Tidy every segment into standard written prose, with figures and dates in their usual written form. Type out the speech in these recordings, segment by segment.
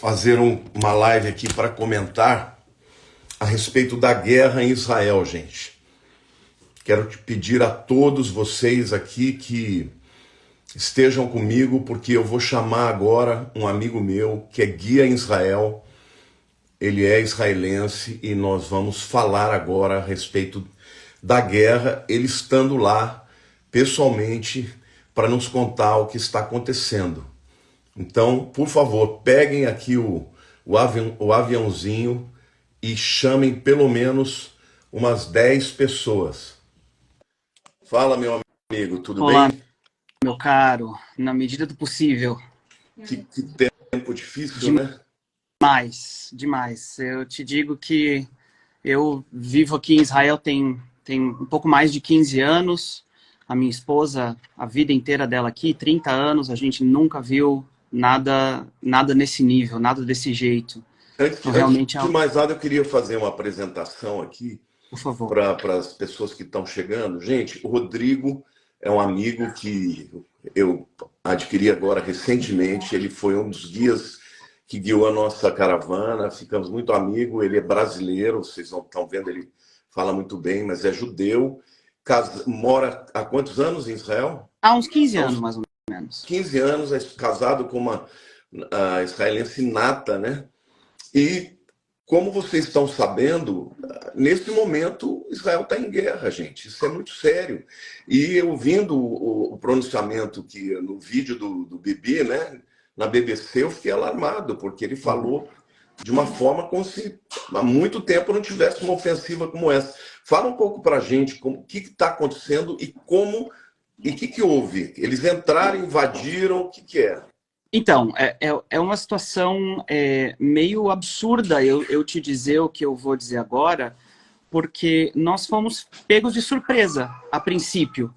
fazer uma live aqui para comentar a respeito da guerra em Israel, gente. Quero te pedir a todos vocês aqui que estejam comigo, porque eu vou chamar agora um amigo meu que é guia em Israel. Ele é israelense e nós vamos falar agora a respeito da guerra, ele estando lá pessoalmente para nos contar o que está acontecendo. Então, por favor, peguem aqui o aviãozinho e chamem pelo menos umas 10 pessoas. Fala, meu amigo, tudo Olá, bem? meu caro, na medida do possível. Que tempo difícil, né? Demais, demais. Eu te digo que eu vivo aqui em Israel tem um pouco mais de 15 anos. A minha esposa, a vida inteira dela aqui, 30 anos, a gente nunca viu nada nesse nível, nada desse jeito. Então, Antes realmente, de mais nada, eu queria fazer uma apresentação aqui por favor. para as pessoas que estão chegando. Gente, o Rodrigo é um amigo que eu adquiri agora recentemente. Ele foi um dos guias que guiou a nossa caravana. Ficamos muito amigos. Ele é brasileiro, vocês não estão vendo, ele fala muito bem, mas é judeu. Mora há quantos anos em Israel? Há uns 15 Há anos, uns mais ou menos. 15 anos, é casado com uma israelense nata, né? E como vocês estão sabendo, nesse momento Israel está em guerra, gente. Isso é muito sério. E ouvindo o pronunciamento que no vídeo do Bibi, né, na BBC, eu fiquei alarmado, porque ele falou de uma forma como se há muito tempo não tivesse uma ofensiva como essa. Fala um pouco para a gente o que está acontecendo e como e o que houve. Eles entraram, invadiram, o que é? Então, é uma situação meio absurda eu te dizer o que eu vou dizer agora, porque nós fomos pegos de surpresa a princípio.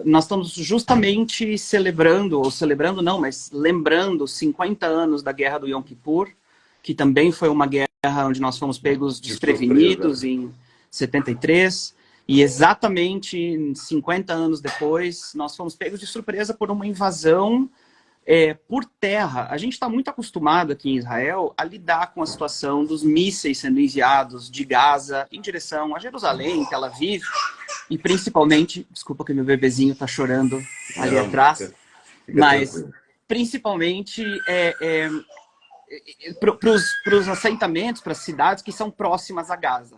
Nós estamos justamente celebrando não, mas lembrando 50 anos da Guerra do Yom Kippur, que também foi uma guerra onde nós fomos pegos desprevenidos em 73, e exatamente 50 anos depois, nós fomos pegos de surpresa por uma invasão por terra. A gente está muito acostumado aqui em Israel a lidar com a situação dos mísseis sendo enviados de Gaza em direção a Jerusalém, Tel Aviv, e principalmente, desculpa que meu bebezinho está chorando ali Não, atrás, fica mas tranquilo. principalmente para os assentamentos, para as cidades que são próximas a Gaza.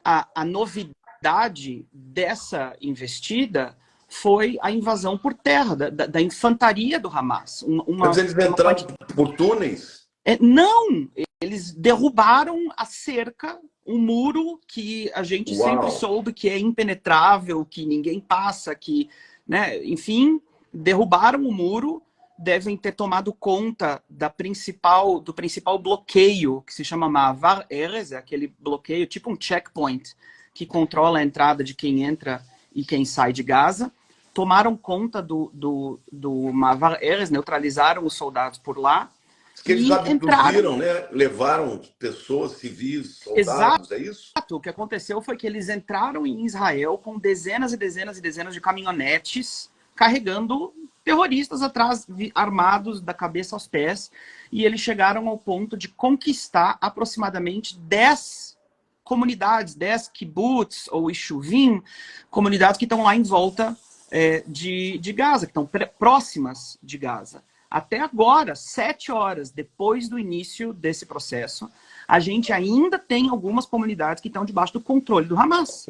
A novidade dessa investida foi a invasão por terra da infantaria do Hamas. Mas eles entraram por túneis? Não, eles derrubaram a cerca, um muro que a gente sempre soube que é impenetrável, que ninguém passa, que, né, enfim, derrubaram o muro, devem ter tomado conta do principal bloqueio, que se chama Ma'avar Erez, é aquele bloqueio, tipo um checkpoint, que controla a entrada de quem entra e quem sai de Gaza. Tomaram conta do Ma'avar Erez, neutralizaram os soldados por lá. Que eles abduziram, né? Levaram pessoas, civis, soldados, Exato. é isso? O que aconteceu foi que eles entraram em Israel com dezenas e dezenas e dezenas de caminhonetes carregando terroristas atrás, armados da cabeça aos pés, e eles chegaram ao ponto de conquistar aproximadamente 10 comunidades, 10 kibbutz ou ishuvim, comunidades que estão lá em volta de Gaza, que estão próximas de Gaza. Até agora, 7 horas depois do início desse processo, a gente ainda tem algumas comunidades que estão debaixo do controle do Hamas.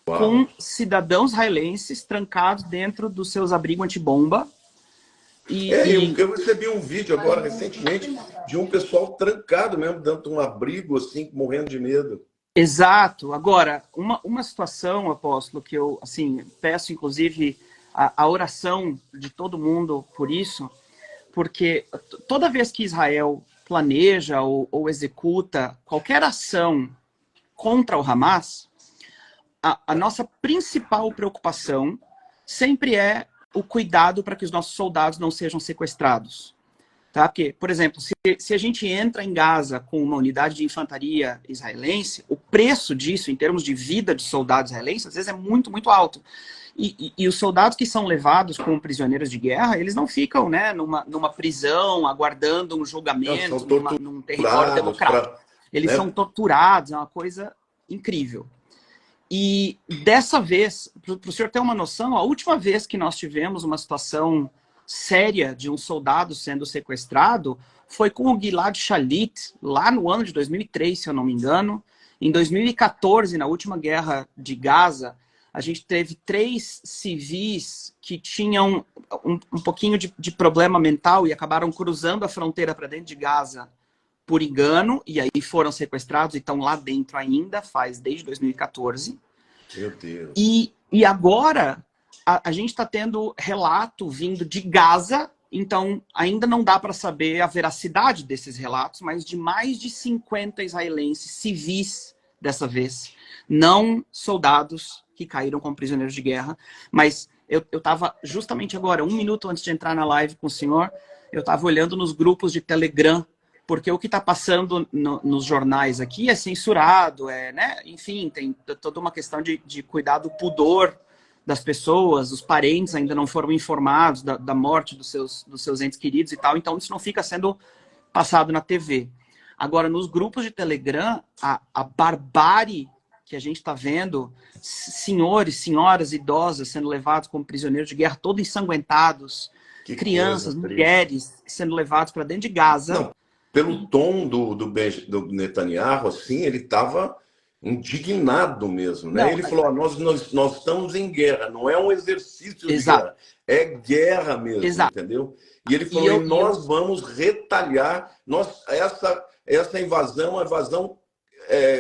Com cidadãos israelenses trancados dentro dos seus abrigos antibomba. Eu recebi um vídeo agora, recentemente, de um pessoal trancado mesmo, dentro de um abrigo, assim, morrendo de medo. Exato. Agora, uma situação, apóstolo, que eu assim, peço, inclusive, a oração de todo mundo por isso, porque toda vez que Israel planeja ou executa qualquer ação contra o Hamas, a nossa principal preocupação sempre é o cuidado para que os nossos soldados não sejam sequestrados. Tá? Porque, por exemplo, se a gente entra em Gaza com uma unidade de infantaria israelense, o preço disso, em termos de vida de soldados israelenses, às vezes é muito, muito alto. E os soldados que são levados como prisioneiros de guerra, eles não ficam, né, numa prisão, aguardando um julgamento, num território democrático. Eles são torturados, é uma coisa incrível. E dessa vez, para o senhor ter uma noção, a última vez que nós tivemos uma situação séria de um soldado sendo sequestrado foi com o Gilad Shalit, lá no ano de 2003, se eu não me engano. Em 2014, na última guerra de Gaza, a gente teve 3 civis que tinham um pouquinho de problema mental e acabaram cruzando a fronteira para dentro de Gaza por engano, e aí foram sequestrados e estão lá dentro ainda, faz desde 2014. Meu Deus. E agora a gente está tendo relato vindo de Gaza, então ainda não dá para saber a veracidade desses relatos, mas de mais de 50 israelenses civis dessa vez, não soldados que caíram como prisioneiros de guerra, mas eu estava justamente agora, 1 minuto antes de entrar na live com o senhor, eu estava olhando nos grupos de Telegram, porque o que está passando nos jornais aqui é censurado, né? Enfim, tem toda uma questão de cuidar do pudor das pessoas, os parentes ainda não foram informados da morte dos seus entes queridos e tal, então isso não fica sendo passado na TV. Agora, nos grupos de Telegram, a barbárie que a gente está vendo, senhores, senhoras, idosas sendo levados como prisioneiros de guerra, todos ensanguentados, crianças, mulheres sendo levados para dentro de Gaza. Não, pelo tom do Netanyahu, assim, ele estava indignado mesmo, né? Não, ele falou, nós estamos em guerra, não é um exercício de guerra, é guerra mesmo, entendeu? E ele falou, nós vamos retalhar, essa invasão é uma invasão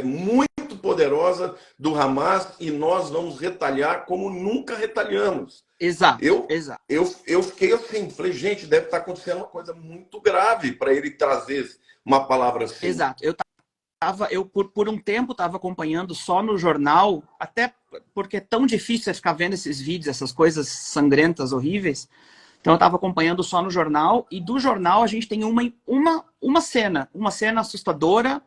muito poderosa do Hamas e nós vamos retalhar como nunca retalhamos. Exato, eu fiquei assim, falei, gente, deve estar acontecendo uma coisa muito grave para ele trazer uma palavra assim. Exato, eu por um tempo estava acompanhando só no jornal, até porque é tão difícil você ficar vendo esses vídeos, essas coisas sangrentas, horríveis. Então eu estava acompanhando só no jornal, e do jornal a gente tem uma cena assustadora,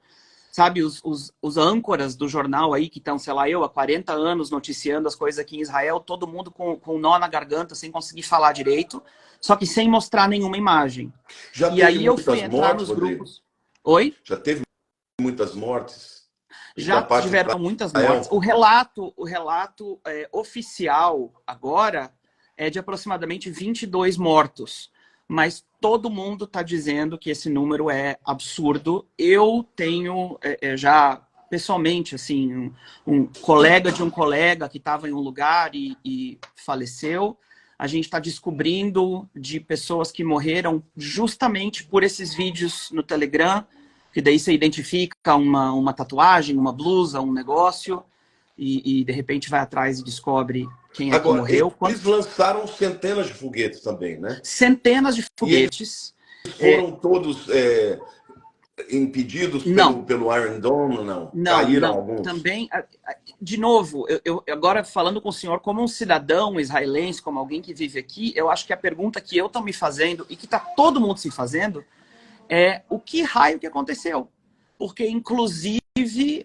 sabe, os âncoras do jornal aí, que estão, sei lá, há 40 anos noticiando as coisas aqui em Israel, todo mundo com um nó na garganta, sem conseguir falar direito, só que sem mostrar nenhuma imagem. E aí eu fui entrar nos grupos. Oi? Já teve muitas mortes? Já tiveram muitas mortes. O relato oficial agora é de aproximadamente 22 mortos. Mas todo mundo está dizendo que esse número é absurdo. Eu tenho já, pessoalmente, assim, um colega de um colega que estava em um lugar e faleceu. A gente está descobrindo de pessoas que morreram justamente por esses vídeos no Telegram, que daí você identifica uma tatuagem, uma blusa, um negócio, e de repente vai atrás e descobre quem é que morreu. Eles lançaram centenas de foguetes também, né? Centenas de foguetes. Foram todos impedidos pelo Iron Dome, não? Caíram alguns? Também, de novo, eu agora falando com o senhor como um cidadão israelense, como alguém que vive aqui, eu acho que a pergunta que eu estou me fazendo, e que está todo mundo se fazendo, é o que raio que aconteceu? Porque, inclusive,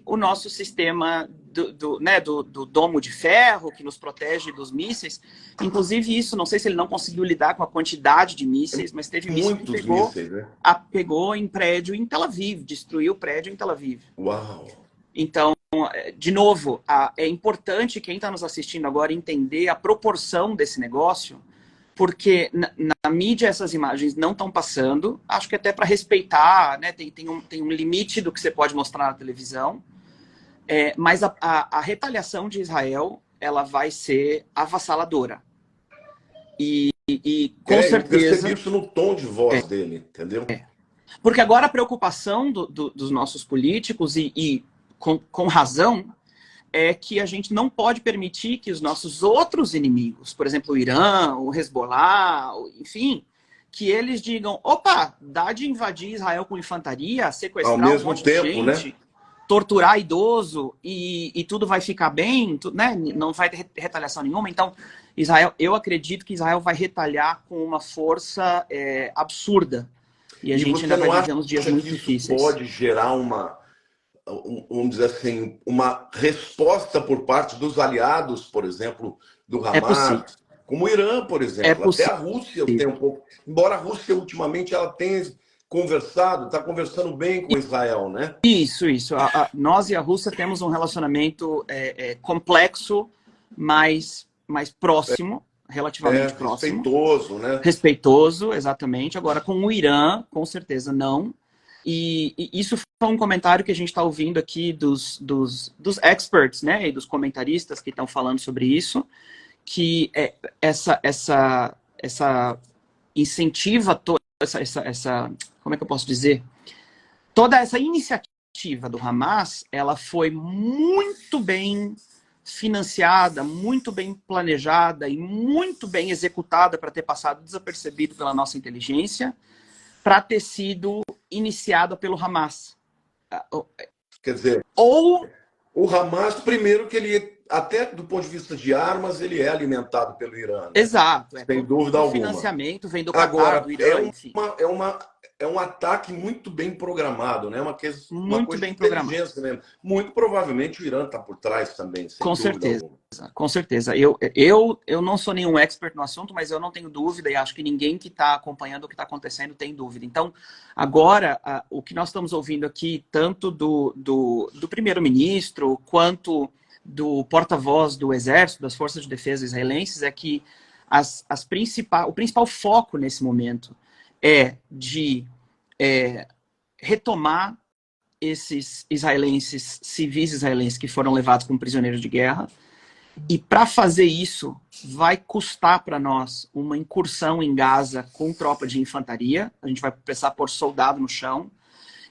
o nosso sistema do domo de ferro, que nos protege dos mísseis, inclusive isso, não sei se ele não conseguiu lidar com a quantidade de mísseis, mas teve míssil que pegou em prédio em Tel Aviv, destruiu o prédio em Tel Aviv. Uau! Então, de novo, é importante quem está nos assistindo agora entender a proporção desse negócio, porque na mídia essas imagens não estão passando, acho que até para respeitar, né, tem um limite do que você pode mostrar na televisão, mas a retaliação de Israel, ela vai ser avassaladora. E com certeza... Eu percebi isso no tom de voz dele, entendeu? Porque agora a preocupação dos nossos políticos, e com razão, é que a gente não pode permitir que os nossos outros inimigos, por exemplo, o Irã, o Hezbollah, enfim, que eles digam, opa, dá de invadir Israel com infantaria, sequestrar um monte de gente, torturar idoso e tudo vai ficar bem, né? Não vai ter retaliação nenhuma. Então, Israel, eu acredito que Israel vai retalhar com uma força absurda. E a gente ainda vai viver uns dias muito difíceis. Pode gerar vamos dizer assim, uma resposta por parte dos aliados, por exemplo, do É possível. Hamas, como o Irã, por É exemplo. Até possível. a Rússia tem um pouco. Embora a Rússia, ultimamente, ela tenha conversado, está conversando bem com Israel, né? Isso. Nós e a Rússia temos um relacionamento complexo, mais próximo, relativamente próximo. Respeitoso, né? Respeitoso, exatamente. Agora, com o Irã, com certeza não. E isso foi um comentário que a gente está ouvindo aqui dos experts, né, e dos comentaristas que estão falando sobre isso, que essa incentiva toda como é que eu posso dizer? Toda essa iniciativa do Hamas, ela foi muito bem financiada, muito bem planejada e muito bem executada para ter passado desapercebido pela nossa inteligência, para ter sido iniciada pelo Hamas. Quer dizer, Ou o Hamas, primeiro que ele, até do ponto de vista de armas, ele é alimentado pelo Irã, né? exato, Sem dúvida o alguma. financiamento vem do Catar, Agora, do Irã, enfim. é um ataque muito bem programado, né? Uma Muito coisa de bem programado. inteligência mesmo. Muito provavelmente o Irã está por trás também, sem Com dúvida certeza. alguma. Com certeza. Eu não sou nenhum expert no assunto, mas eu não tenho dúvida, e acho que ninguém que está acompanhando o que está acontecendo tem dúvida. Então, agora, o que nós estamos ouvindo aqui, tanto do primeiro-ministro, quanto do porta-voz do Exército, das Forças de Defesa israelenses, é que o principal foco nesse momento é de retomar esses israelenses, civis israelenses que foram levados como prisioneiros de guerra. E para fazer isso, vai custar para nós uma incursão em Gaza com tropa de infantaria. A gente vai precisar pôr soldado no chão.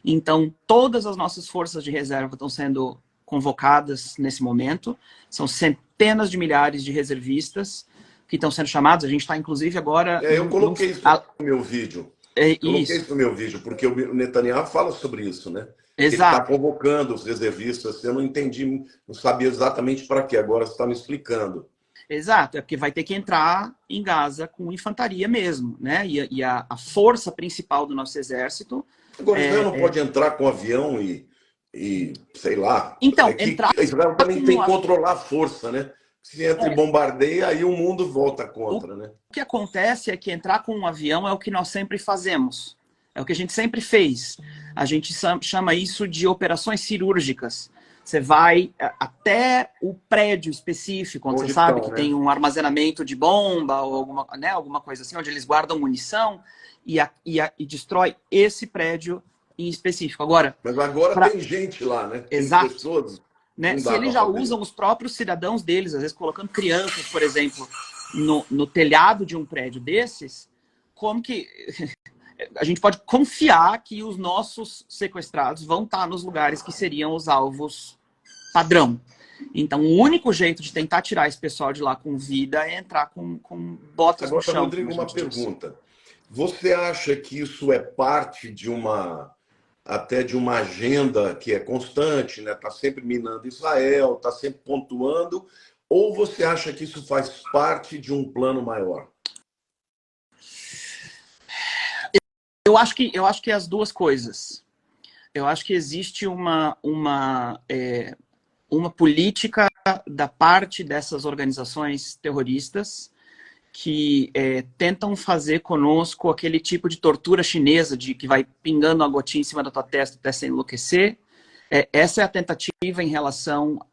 Então, todas as nossas forças de reserva estão sendo convocadas nesse momento. São centenas de milhares de reservistas que estão sendo chamados. A gente está, inclusive, agora... Eu coloquei isso no meu vídeo. Coloquei isso no meu vídeo, porque o Netanyahu fala sobre isso, né? Ele está convocando os reservistas. Eu não entendi, não sabia exatamente para quê. Agora você está me explicando. Exato, é porque vai ter que entrar em Gaza com infantaria mesmo, né? E a força principal do nosso exército... Agora, Israel não pode entrar com avião e sei lá. Então, Israel também tem que controlar a força, né? Se entra e bombardeia, aí o mundo volta contra, né? O que acontece é que entrar com um avião é o que nós sempre fazemos. É o que a gente sempre fez. A gente chama isso de operações cirúrgicas. Você vai até o prédio específico, onde você sabe que tem um armazenamento de bomba ou alguma coisa assim, onde eles guardam munição e destrói esse prédio em específico. Mas agora tem gente lá, né? Tem Exato. pessoas... Né? Se eles já usam os próprios cidadãos deles, às vezes colocando crianças, por exemplo, no telhado de um prédio desses, como que a gente pode confiar que os nossos sequestrados vão estar nos lugares que seriam os alvos padrão? Então, o único jeito de tentar tirar esse pessoal de lá com vida é entrar com botas no chão. Agora, Rodrigo, uma pergunta. Você acha que isso é parte de até de uma agenda que é constante, né? Está sempre minando Israel, está sempre pontuando, ou você acha que isso faz parte de um plano maior? Eu acho que é as duas coisas. Eu acho que existe uma política da parte dessas organizações terroristas que tentam fazer conosco aquele tipo de tortura chinesa, de que vai pingando uma gotinha em cima da tua testa até se enlouquecer. Essa é a tentativa em relação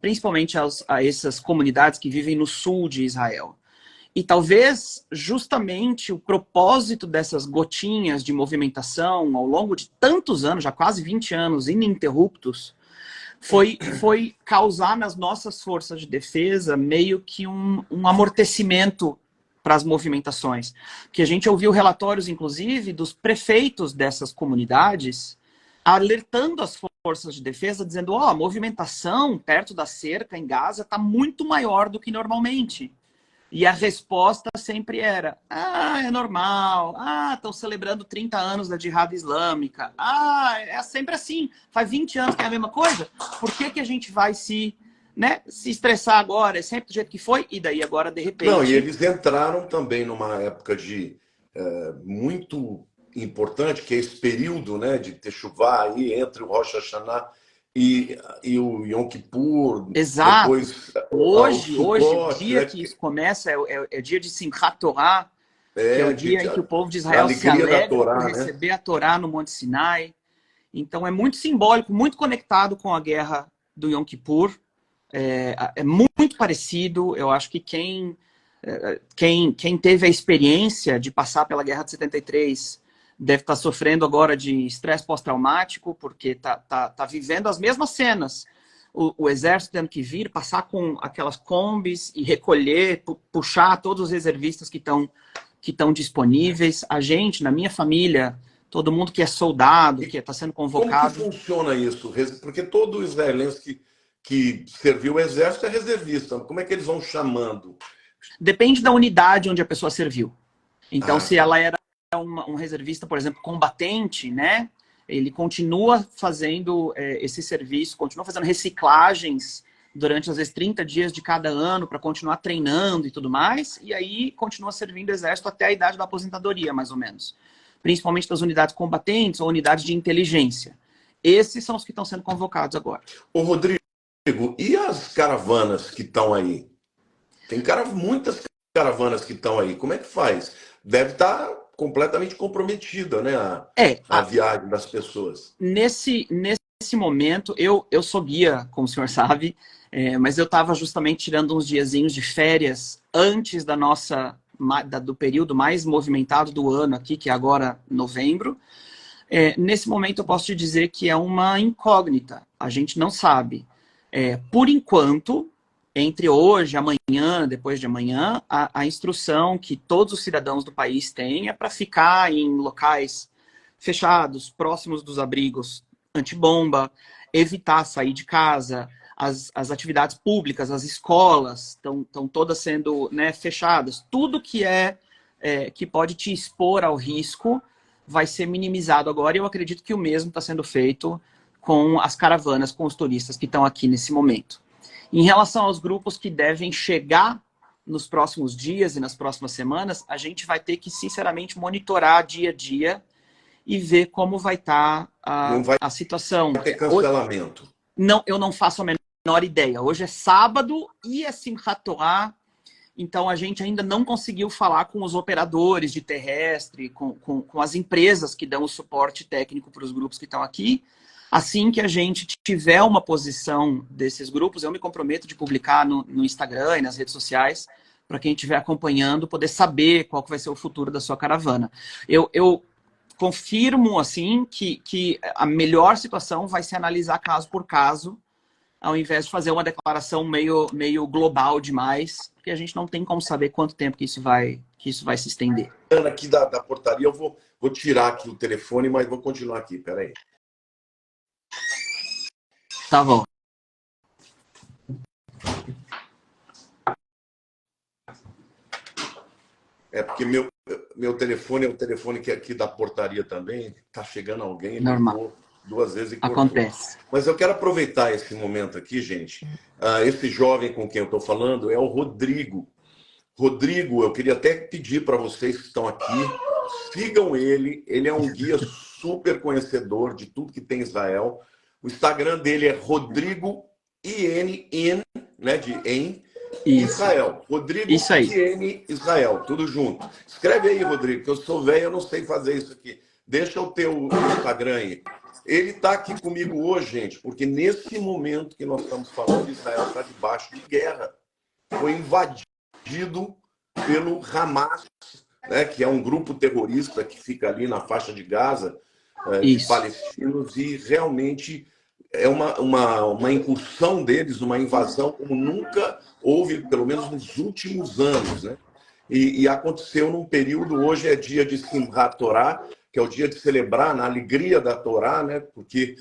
principalmente a essas comunidades que vivem no sul de Israel. E talvez justamente o propósito dessas gotinhas de movimentação ao longo de tantos anos, já quase 20 anos ininterruptos, foi causar nas nossas forças de defesa meio que um amortecimento para as movimentações. Que a gente ouviu relatórios, inclusive, dos prefeitos dessas comunidades alertando as forças de defesa, dizendo: a movimentação perto da cerca em Gaza está muito maior do que normalmente. E a resposta sempre era: é normal, estão celebrando 30 anos da Jihad Islâmica, é sempre assim, faz 20 anos que é a mesma coisa, por que a gente vai se estressar agora? É sempre do jeito que foi, e daí agora, de repente... Não, e eles entraram também numa época de muito importante, que é esse período, né, de Techuvá aí entre o Rosh Hashanah e o Yom Kippur, Exato. depois o Hoje, o Sukkot, dia né, que isso começa é dia de Simchat Torah, que é o de, dia de, em que o povo de da Israel se alegria da alegra por Torá, né? receber a Torá no Monte Sinai. Então é muito simbólico, muito conectado com a guerra do Yom Kippur. É muito parecido. Eu acho que quem teve a experiência de passar pela Guerra de 73 deve estar sofrendo agora de estresse pós-traumático, porque tá vivendo as mesmas cenas. O exército tendo que vir, passar com aquelas combis e recolher, puxar todos os reservistas que estão disponíveis. A gente, na minha família, todo mundo que é soldado, que está sendo Como que convocado. funciona isso? Porque todo israelense que serviu o exército é reservista. Como é que eles vão chamando? Depende da unidade onde a pessoa serviu. Então, Ah, se tá. ela era um reservista, por exemplo, combatente, né? Ele continua fazendo esse serviço, continua fazendo reciclagens durante, às vezes, 30 dias de cada ano para continuar treinando e tudo mais, e aí continua servindo o exército até a idade da aposentadoria, mais ou menos. Principalmente das unidades combatentes ou unidades de inteligência. Esses são os que estão sendo convocados agora. Ô, Rodrigo, e as caravanas que estão aí? Tem muitas caravanas que estão aí. Como é que faz? Deve estar completamente comprometida, né? É, A viagem das pessoas. nesse momento, eu sou guia, como o senhor sabe, mas eu estava justamente tirando uns diazinhos de férias antes do período mais movimentado do ano aqui, que é agora novembro. Nesse momento, eu posso te dizer que é uma incógnita. A gente não sabe. Por enquanto, entre hoje, amanhã, depois de amanhã, a instrução que todos os cidadãos do país têm é para ficar em locais fechados, próximos dos abrigos antibomba, evitar sair de casa, as atividades públicas, as escolas estão todas sendo, né, fechadas. Tudo que pode te expor ao risco vai ser minimizado agora, e eu acredito que o mesmo está sendo feito com as caravanas, com os turistas que estão aqui nesse momento. Em relação aos grupos que devem chegar nos próximos dias e nas próximas semanas, a gente vai ter que, sinceramente, monitorar dia a dia e ver como vai estar Não vai a situação. ter cancelamento. Não, eu não faço a menor ideia. Hoje é sábado e é Simchat Torah, então a gente ainda não conseguiu falar com os operadores de terrestre, com as empresas que dão o suporte técnico para os grupos que estão aqui. Assim que a gente tiver uma posição desses grupos, eu me comprometo de publicar no Instagram e nas redes sociais, para quem estiver acompanhando poder saber qual que vai ser o futuro da sua caravana. Eu confirmo assim que a melhor situação vai ser analisar caso por caso, ao invés de fazer uma declaração meio global demais, porque a gente não tem como saber quanto tempo que isso vai se estender. Aqui da portaria, eu vou tirar aqui o telefone, mas vou continuar aqui, peraí. Tá bom. Porque meu telefone é o telefone que é aqui da portaria também. Tá chegando alguém, ele Normal. ligou 2 vezes e cortou. Acontece. Mas eu quero aproveitar esse momento aqui, gente. Esse jovem com quem eu estou falando é o Rodrigo. Rodrigo, eu queria até pedir para vocês que estão aqui, sigam ele. Ele é um guia super conhecedor de tudo que tem em Israel. O Instagram dele é Rodrigo IN, né, de em Israel. Rodrigo Isso aí. IN Israel, tudo junto. Escreve aí, Rodrigo, que eu sou velho, eu não sei fazer isso aqui. Deixa o teu Instagram aí. Ele está aqui comigo hoje, gente, porque nesse momento que nós estamos falando, Israel está debaixo de guerra. Foi invadido pelo Hamas, né, que é um grupo terrorista que fica ali na faixa de Gaza, de palestinos, e realmente é uma incursão deles, uma invasão como nunca houve, pelo menos nos últimos anos, né? E aconteceu num período, hoje é dia de Simchat Torah, que é o dia de celebrar na alegria da Torá, né? Porque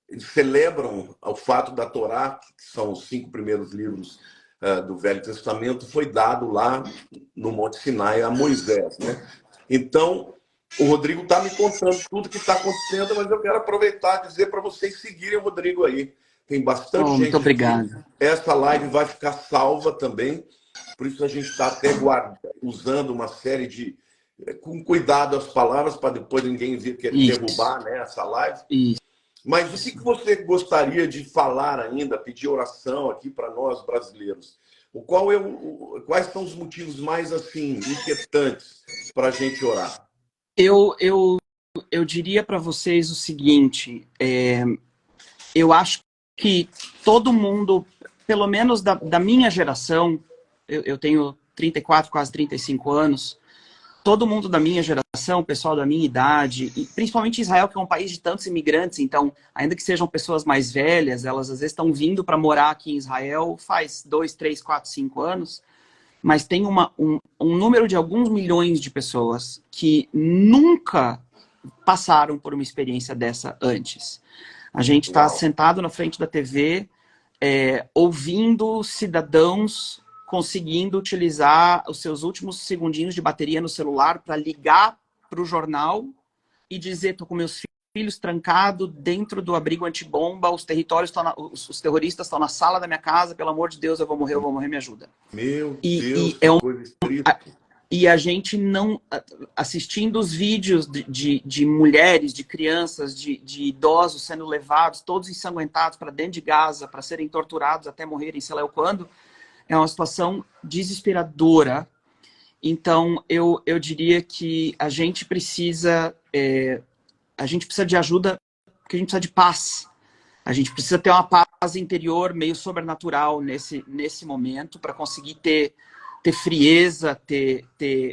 eles celebram o fato da Torá, que são os 5 primeiros livros do Velho Testamento, foi dado lá no Monte Sinai a Moisés, né? Então, o Rodrigo está me contando tudo que está acontecendo, mas eu quero aproveitar e dizer para vocês seguirem o Rodrigo aí. Tem bastante gente. Muito obrigado. Aqui. Essa live vai ficar salva também, por isso a gente está até usando uma série com cuidado as palavras, para depois ninguém vir querer derrubar, né, essa live. Isso. Mas o que você gostaria de falar ainda, pedir oração aqui para nós brasileiros? Quais são os motivos mais assim inquietantes para a gente orar? Eu diria para vocês o seguinte, eu acho que todo mundo, pelo menos da minha geração, eu tenho 34, quase 35 anos, todo mundo da minha geração, o pessoal da minha idade, e principalmente Israel, que é um país de tantos imigrantes, então, ainda que sejam pessoas mais velhas, elas às vezes estão vindo para morar aqui em Israel faz 2, 3, 4, 5 anos, mas tem um número de alguns milhões de pessoas que nunca passaram por uma experiência dessa antes. A gente está sentado na frente da TV, ouvindo cidadãos conseguindo utilizar os seus últimos segundinhos de bateria no celular para ligar para o jornal e dizer: estou com meus filhos trancados dentro do abrigo antibomba, os terroristas estão na sala da minha casa, pelo amor de Deus, eu vou morrer, me ajuda. Meu Deus, que coisa estrita. E a gente não, assistindo os vídeos de mulheres, de crianças, de idosos sendo levados, todos ensanguentados para dentro de Gaza, para serem torturados até morrerem, sei lá quando, é uma situação desesperadora. Então, eu diria que a gente precisa de ajuda, porque a gente precisa de paz. A gente precisa ter uma paz interior meio sobrenatural nesse momento para conseguir ter frieza,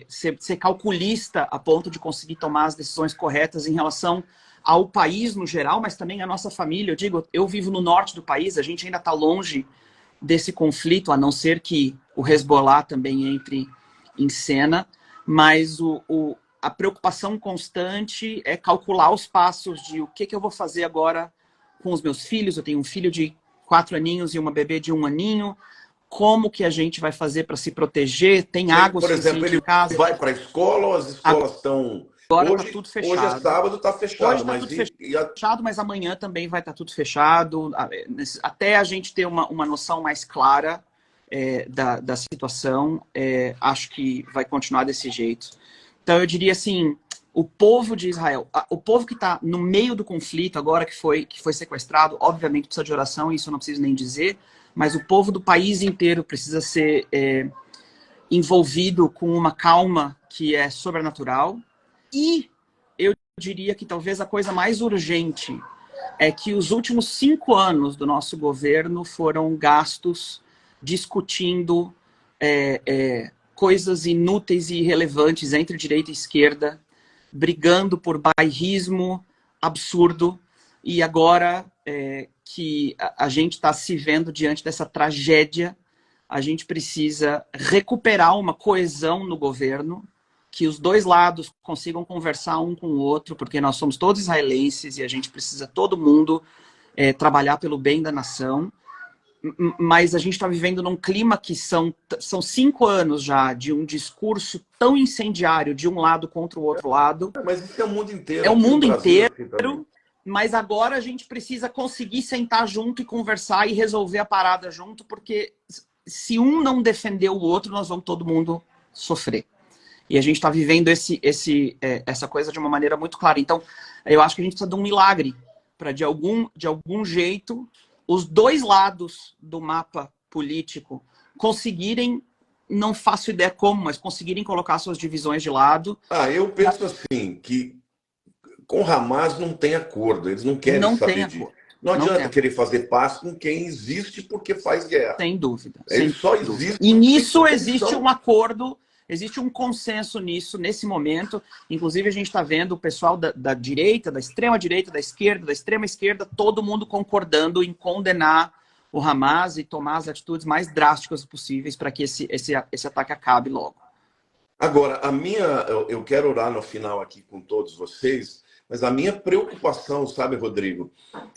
ser calculista a ponto de conseguir tomar as decisões corretas em relação ao país no geral, mas também à nossa família. Eu digo, eu vivo no norte do país, a gente ainda está longe desse conflito, a não ser que o Hezbollah também entre em cena, mas a preocupação constante é calcular os passos de o que eu vou fazer agora com os meus filhos. Eu tenho um filho de 4 aninhos e uma bebê de 1 aninho. Como que a gente vai fazer para se proteger? Tem água suficiente em casa? Vai para a escola ou as escolas estão... Agora está tudo fechado. Hoje é sábado, está fechado. Hoje está tudo fechado, mas amanhã também vai estar tudo fechado. Até a gente ter uma noção mais clara da situação, acho que vai continuar desse jeito. Então eu diria assim, o povo de Israel, o povo que está no meio do conflito agora, que foi sequestrado, obviamente precisa de oração, isso eu não preciso nem dizer, mas o povo do país inteiro precisa ser envolvido com uma calma que é sobrenatural. E eu diria que talvez a coisa mais urgente é que os últimos 5 anos do nosso governo foram gastos discutindo coisas inúteis e irrelevantes entre direita e esquerda, brigando por bairrismo absurdo. E agora que a gente está se vendo diante dessa tragédia, a gente precisa recuperar uma coesão no governo, que os dois lados consigam conversar um com o outro, porque nós somos todos israelenses e a gente precisa, todo mundo, trabalhar pelo bem da nação. Mas a gente está vivendo num clima que são 5 anos já de um discurso tão incendiário de um lado contra o outro lado. Mas isso é o mundo inteiro. É o mundo inteiro, mas agora a gente precisa conseguir sentar junto e conversar e resolver a parada junto, porque se um não defender o outro, nós vamos todo mundo sofrer. E a gente está vivendo essa coisa de uma maneira muito clara. Então, eu acho que a gente precisa de um milagre para, de algum jeito, os dois lados do mapa político conseguirem, não faço ideia como, mas conseguirem colocar suas divisões de lado. Eu penso assim, que com Hamas não tem acordo, eles não querem saber disso. Não adianta querer fazer paz com quem existe porque faz guerra. Sem dúvida. Ele só existe. E nisso existe um acordo. Existe um consenso nisso, nesse momento. Inclusive, a gente está vendo o pessoal da direita, da extrema-direita, da extrema-esquerda, todo mundo concordando em condenar o Hamas e tomar as atitudes mais drásticas possíveis para que esse ataque acabe logo. Agora, eu quero orar no final aqui com todos vocês, mas a minha preocupação, sabe, Rodrigo,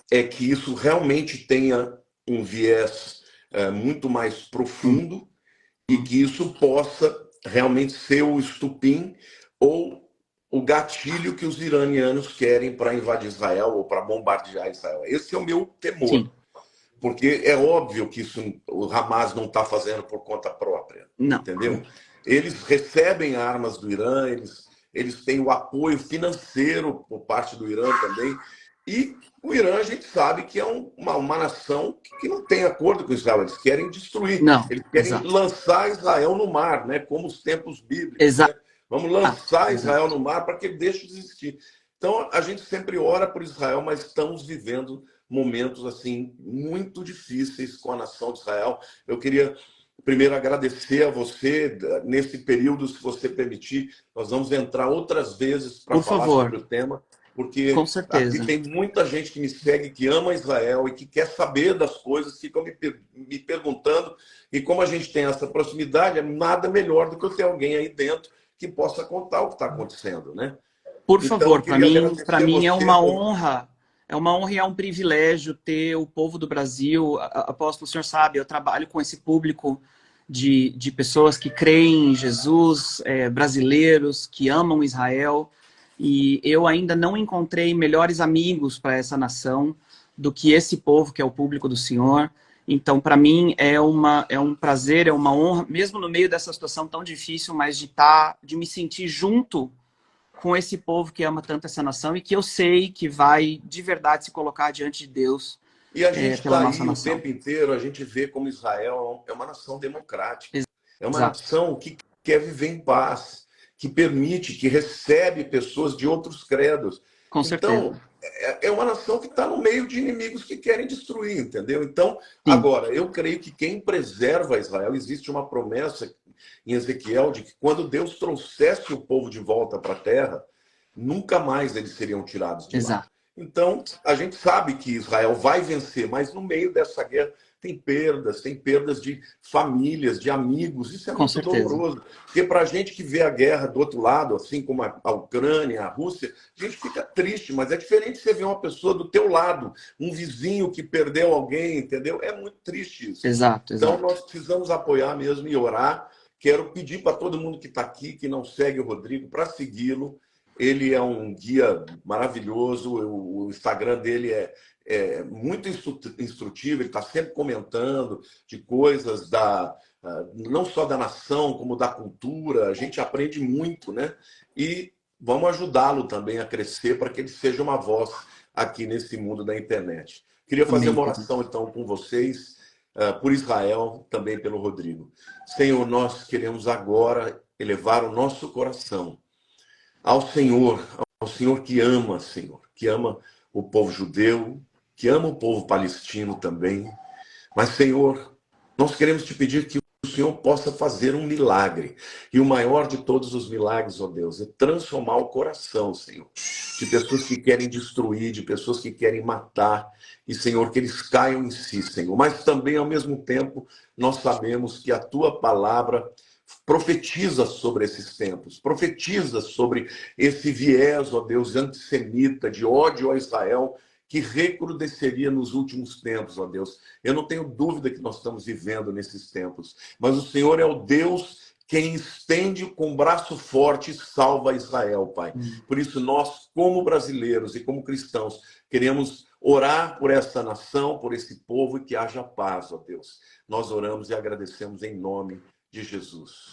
é que isso realmente tenha um viés muito mais profundo e que isso possa realmente ser o estupim ou o gatilho que os iranianos querem para invadir Israel ou para bombardear Israel. Esse é o meu temor. Sim. Porque é óbvio que o Hamas não está fazendo por conta própria. Não. Entendeu? Eles recebem armas do Irã, eles eles têm o apoio financeiro por parte do Irã também. E o Irã, a gente sabe que é uma nação que não tem acordo com Israel, eles querem destruir, Não, eles querem exato. lançar Israel no mar, né? Como os tempos bíblicos, Exato, né? Vamos lançar Israel exato. no mar para que ele deixe de existir. Então, a gente sempre ora por Israel, mas estamos vivendo momentos assim muito difíceis com a nação de Israel. Eu queria primeiro agradecer a você nesse período, se você permitir, nós vamos entrar outras vezes para Por falar favor, sobre o tema, com porque aqui certeza. tem muita gente que me segue, que ama Israel e que quer saber das coisas, ficam me perguntando, e como a gente tem essa proximidade, é nada melhor do que eu ter alguém aí dentro que possa contar o que está acontecendo, né? Por Então, eu favor, queria para agradecer a mim você. é uma honra e é um privilégio ter o povo do Brasil. Apóstolo, o senhor sabe, eu trabalho com esse público de pessoas que creem em Jesus, brasileiros que amam Israel, e eu ainda não encontrei melhores amigos para essa nação do que esse povo, que é o público do Senhor. Então, para mim, é um prazer, é uma honra, mesmo no meio dessa situação tão difícil, mas de me sentir junto com esse povo que ama tanto essa nação e que eu sei que vai de verdade se colocar diante de Deus E a gente pela está nossa aí o nação. tempo inteiro, a gente vê como Israel é uma nação democrática, é uma Exato, nação que quer viver em paz, que permite, que recebe pessoas de outros credos. com certeza. Então, é uma nação que está no meio de inimigos que querem destruir, entendeu? Então, Sim, agora, eu creio que quem preserva Israel, existe uma promessa em Ezequiel de que quando Deus trouxesse o povo de volta para a terra, nunca mais eles seriam tirados de lá. exato, Então, a gente sabe que Israel vai vencer, mas no meio dessa guerra tem perdas de famílias, de amigos, isso é com muito certeza. doloroso. Porque para a gente que vê a guerra do outro lado, assim como a Ucrânia, a Rússia, a gente fica triste, mas é diferente você ver uma pessoa do teu lado, um vizinho que perdeu alguém, entendeu? É muito triste isso. Exato, Então, exato. nós precisamos apoiar mesmo e orar. Quero pedir para todo mundo que está aqui, que não segue o Rodrigo, para segui-lo. Ele é um guia maravilhoso, o Instagram dele é muito instrutivo, ele está sempre comentando de coisas não só da nação, como da cultura. A gente aprende muito, né? E vamos ajudá-lo também a crescer para que ele seja uma voz aqui nesse mundo da internet. Queria fazer Amém, uma querido. oração, então, com vocês, por Israel, também pelo Rodrigo. Senhor, nós queremos agora elevar o nosso coração ao Senhor que ama, Senhor, que ama o povo judeu, que ama o povo palestino também. Mas, Senhor, nós queremos te pedir que o Senhor possa fazer um milagre. E o maior de todos os milagres, ó Deus, é transformar o coração, Senhor, de pessoas que querem destruir, de pessoas que querem matar. E, Senhor, que eles caiam em si, Senhor. Mas também, ao mesmo tempo, nós sabemos que a tua palavra profetiza sobre esses tempos, profetiza sobre esse viés, ó Deus, antissemita, de ódio a Israel, que recrudesceria nos últimos tempos, ó Deus. Eu não tenho dúvida que nós estamos vivendo nesses tempos, mas o Senhor é o Deus quem estende com o braço forte e salva Israel, Pai. Por isso, nós, como brasileiros e como cristãos, queremos orar por essa nação, por esse povo e que haja paz, ó Deus. Nós oramos e agradecemos em nome de Jesus.